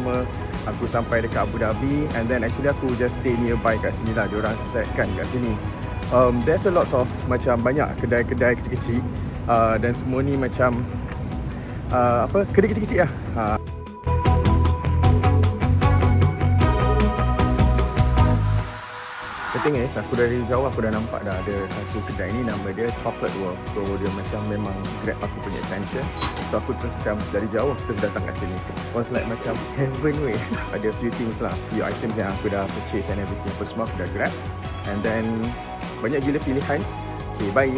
pertama aku sampai dekat Abu Dhabi, and then actually aku just stay nearby kat sini lah. Diorang set kan kat sini. There's a lot of macam banyak kedai-kedai kecil-kecil, dan semua ni macam kedai kecil-kecil lah. The thing is, aku dari jauh aku dah nampak dah ada satu kedai ni, nama dia Chocolate World. So dia macam memang grab aku punya attention. So aku terus macam dari jauh aku terus datang kat sini. Was like macam heaven way. Ada few things lah, few items yang aku dah purchase and everything. Apa semua aku dah grab. And then banyak gila pilihan. Okay, bye.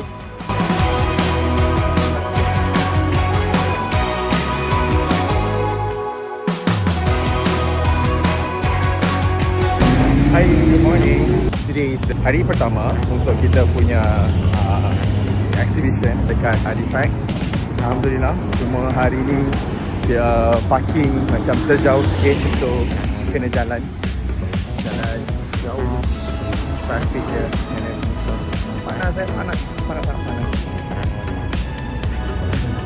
Hi, good morning. Today is the hari pertama untuk kita punya exhibition dekat Adipac. Alhamdulillah, cuma hari ni dia parking macam terjauh sikit, so kena jalan jauh. Traffic dia panas, panas, sangat-sangat panas.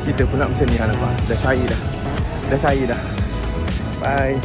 Kita pula macam ni, nampak dah cair dah. Bye.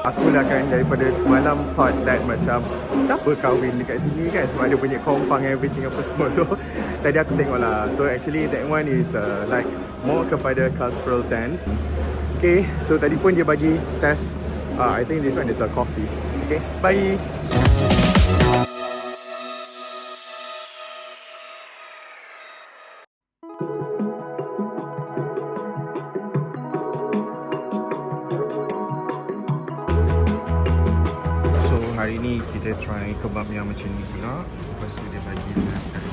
Akulah kan daripada semalam thought that macam siapa kahwin dekat sini kan, sebab ada punya kompang everything apa semua. So tadi aku tengok lah. So actually that one is like more kepada cultural dance. Okay, so tadi pun dia bagi test. I think this one is a coffee. Okay, bye. So hari ni kita try kebab yang macam ni pula. Lepas tu dia bagi dengan sekali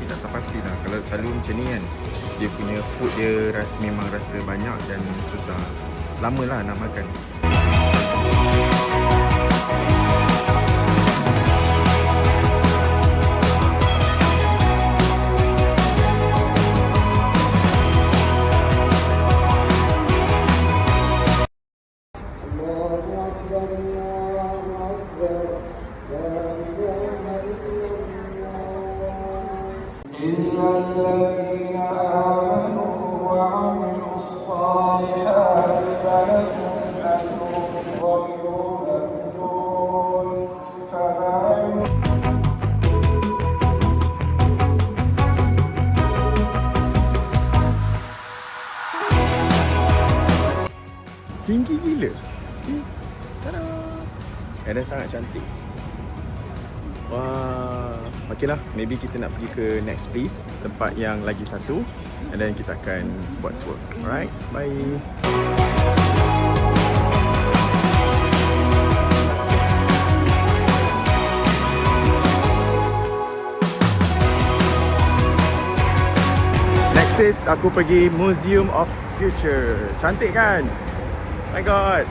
kita tak pasti lah. Kalau selalu macam ni kan, dia punya food dia memang rasa banyak dan susah, lama lah nak makan. إلا الذين آمنوا وعملوا الصالحات فلهم أجر غير ممنون Tinggi gila. See? Tada! Dan sangat cantik. Wah. Okay lah, maybe kita nak pergi ke next place, tempat yang lagi satu, and then kita akan buat tour. Alright, bye. Next place aku pergi Museum of Future. Cantik kan? My god.